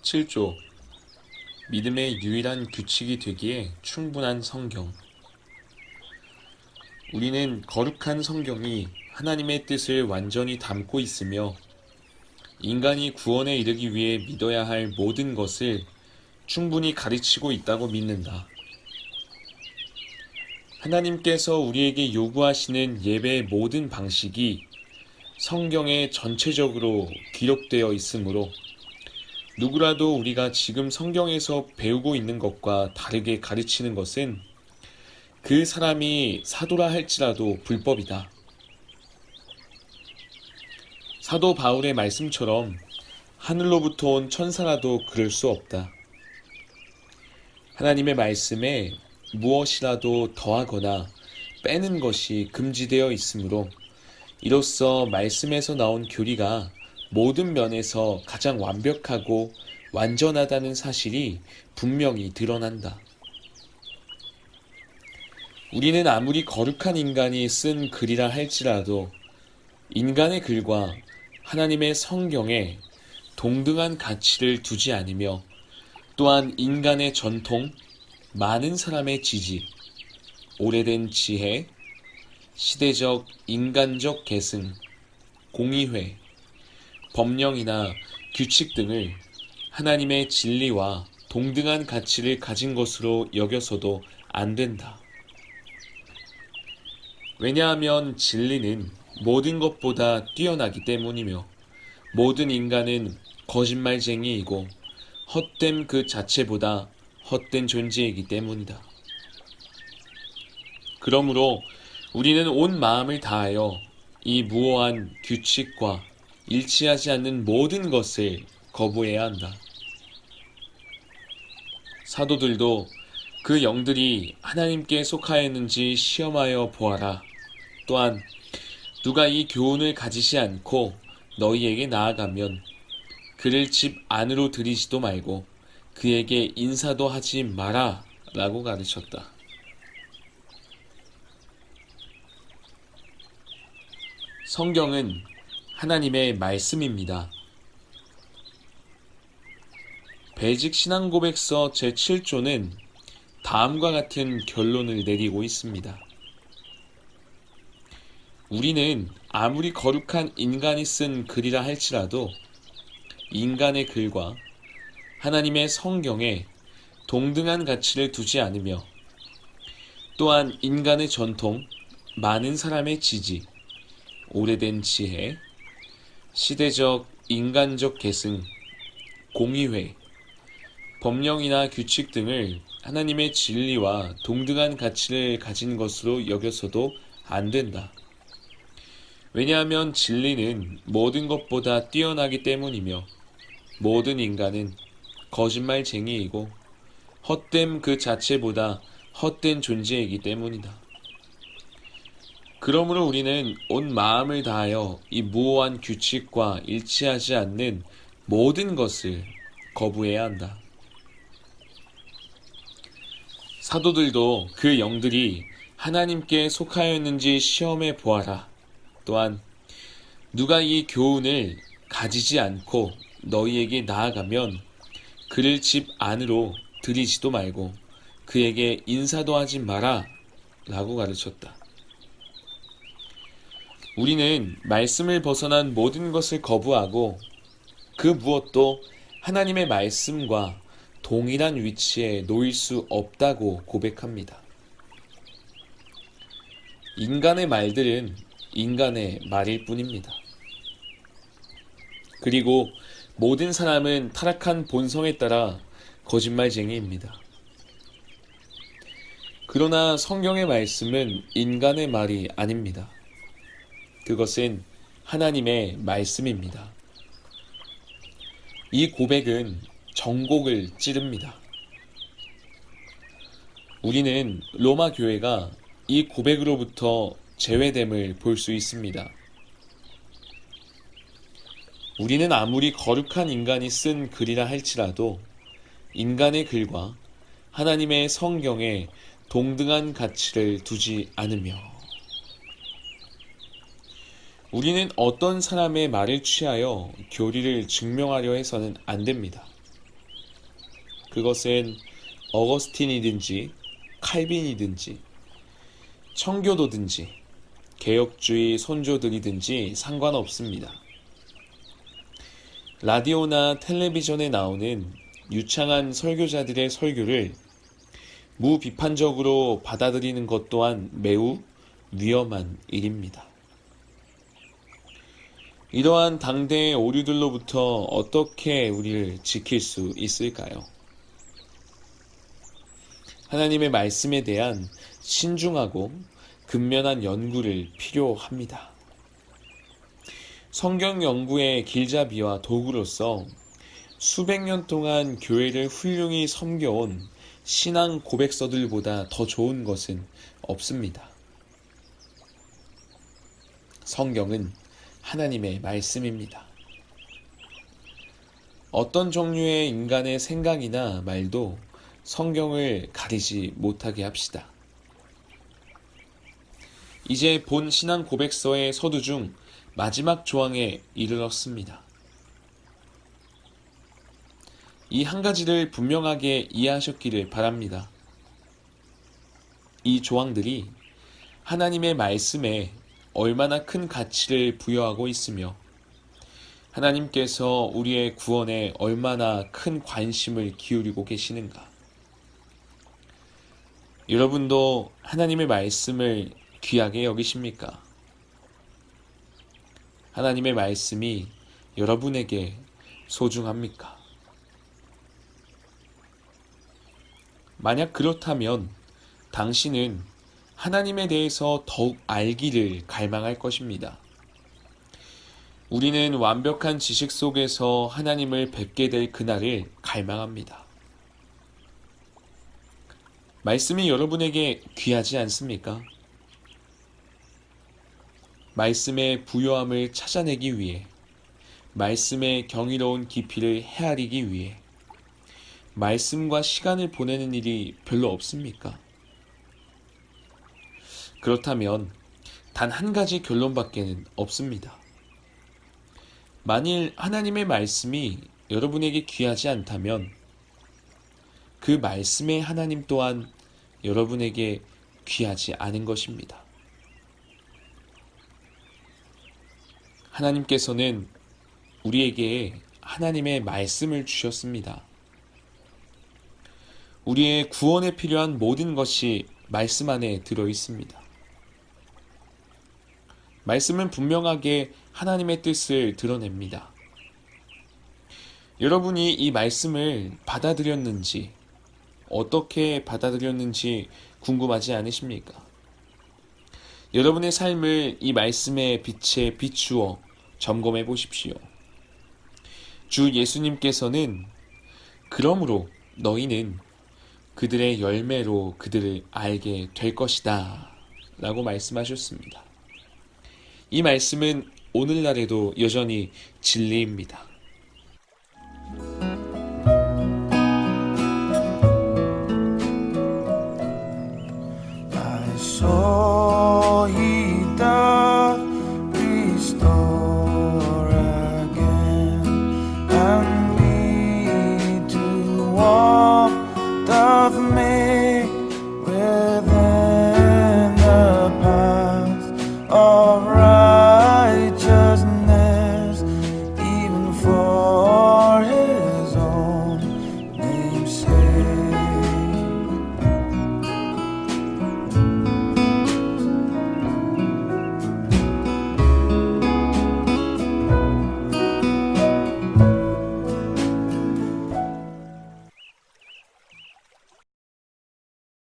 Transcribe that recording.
7조 믿음의 유일한 규칙이 되기에 충분한 성경. 우리는 거룩한 성경이 하나님의 뜻을 완전히 담고 있으며 인간이 구원에 이르기 위해 믿어야 할 모든 것을 충분히 가르치고 있다고 믿는다. 하나님께서 우리에게 요구하시는 예배의 모든 방식이 성경에 전체적으로 기록되어 있으므로 누구라도 우리가 지금 성경에서 배우고 있는 것과 다르게 가르치는 것은 그 사람이 사도라 할지라도 불법이다. 사도 바울의 말씀처럼 하늘로부터 온 천사라도 그럴 수 없다. 하나님의 말씀에 무엇이라도 더하거나 빼는 것이 금지되어 있으므로 이로써 말씀에서 나온 교리가 모든 면에서 가장 완벽하고 완전하다는 사실이 분명히 드러난다. 우리는 아무리 거룩한 인간이 쓴 글이라 할지라도 인간의 글과 하나님의 성경에 동등한 가치를 두지 않으며 또한 인간의 전통, 많은 사람의 지지, 오래된 지혜, 시대적 인간적 계승, 공의회, 법령이나 규칙 등을 하나님의 진리와 동등한 가치를 가진 것으로 여겨서도 안 된다. 왜냐하면 진리는 모든 것보다 뛰어나기 때문이며 모든 인간은 거짓말쟁이이고 헛됨 그 자체보다 헛된 존재이기 때문이다. 그러므로 우리는 온 마음을 다하여 이 무오한 규칙과 일치하지 않는 모든 것을 거부해야 한다. 사도들도 그 영들이 하나님께 속하였는지 시험하여 보아라. 또한 누가 이 교훈을 가지지 않고 너희에게 나아가면 그를 집 안으로 들이지도 말고 그에게 인사도 하지 마라 라고 가르쳤다. 성경은 하나님의 말씀입니다. 배직신앙고백서 제7조는 다음과 같은 결론을 내리고 있습니다. 우리는 아무리 거룩한 인간이 쓴 글이라 할지라도 인간의 글과 하나님의 성경에 동등한 가치를 두지 않으며 또한 인간의 전통, 많은 사람의 지지, 오래된 지혜, 시대적 인간적 계승, 공의회, 법령이나 규칙 등을 하나님의 진리와 동등한 가치를 가진 것으로 여겨서도 안 된다. 왜냐하면 진리는 모든 것보다 뛰어나기 때문이며 모든 인간은 거짓말쟁이이고 헛됨 그 자체보다 헛된 존재이기 때문이다. 그러므로 우리는 온 마음을 다하여 이 무오한 규칙과 일치하지 않는 모든 것을 거부해야 한다. 사도들도 그 영들이 하나님께 속하였는지 시험해 보아라. 또한 누가 이 교훈을 가지지 않고 너희에게 나아가면 그를 집 안으로 들이지도 말고 그에게 인사도 하지 마라 라고 가르쳤다. 우리는 말씀을 벗어난 모든 것을 거부하고 그 무엇도 하나님의 말씀과 동일한 위치에 놓일 수 없다고 고백합니다. 인간의 말들은 인간의 말일 뿐입니다. 그리고 모든 사람은 타락한 본성에 따라 거짓말쟁이입니다. 그러나 성경의 말씀은 인간의 말이 아닙니다. 그것은 하나님의 말씀입니다. 이 고백은 정곡을 찌릅니다. 우리는 로마 교회가 이 고백으로부터 제외됨을 볼 수 있습니다. 우리는 아무리 거룩한 인간이 쓴 글이라 할지라도 인간의 글과 하나님의 성경에 동등한 가치를 두지 않으며 우리는 어떤 사람의 말을 취하여 교리를 증명하려 해서는 안 됩니다. 그것은 어거스틴이든지 칼빈이든지 청교도든지 개혁주의 선조들이든지 상관없습니다. 라디오나 텔레비전에 나오는 유창한 설교자들의 설교를 무비판적으로 받아들이는 것 또한 매우 위험한 일입니다. 이러한 당대의 오류들로부터 어떻게 우리를 지킬 수 있을까요? 하나님의 말씀에 대한 신중하고 근면한 연구를 필요합니다. 성경 연구의 길잡이와 도구로서 수백 년 동안 교회를 훌륭히 섬겨온 신앙 고백서들보다 더 좋은 것은 없습니다. 성경은 하나님의 말씀입니다. 어떤 종류의 인간의 생각이나 말도 성경을 가리지 못하게 합시다. 이제 본 신앙 고백서의 서두 중 마지막 조항에 이르렀습니다. 이 한 가지를 분명하게 이해하셨기를 바랍니다. 이 조항들이 하나님의 말씀에 얼마나 큰 가치를 부여하고 있으며 하나님께서 우리의 구원에 얼마나 큰 관심을 기울이고 계시는가. 여러분도 하나님의 말씀을 귀하게 여기십니까? 하나님의 말씀이 여러분에게 소중합니까? 만약 그렇다면 당신은 하나님에 대해서 더욱 알기를 갈망할 것입니다. 우리는 완벽한 지식 속에서 하나님을 뵙게 될 그날을 갈망합니다. 말씀이 여러분에게 귀하지 않습니까? 말씀의 부요함을 찾아내기 위해, 말씀의 경이로운 깊이를 헤아리기 위해 말씀과 시간을 보내는 일이 별로 없습니까? 그렇다면 단 한 가지 결론밖에는 없습니다. 만일 하나님의 말씀이 여러분에게 귀하지 않다면 그 말씀의 하나님 또한 여러분에게 귀하지 않은 것입니다. 하나님께서는 우리에게 하나님의 말씀을 주셨습니다. 우리의 구원에 필요한 모든 것이 말씀 안에 들어 있습니다. 말씀은 분명하게 하나님의 뜻을 드러냅니다. 여러분이 이 말씀을 받아들였는지, 어떻게 받아들였는지 궁금하지 않으십니까? 여러분의 삶을 이 말씀의 빛에 비추어 점검해 보십시오. 주 예수님께서는 그러므로 너희는 그들의 열매로 그들을 알게 될 것이다 라고 말씀하셨습니다. 이 말씀은 오늘날에도 여전히 진리입니다. I saw he doth restore again, and me to walk doth make within the path of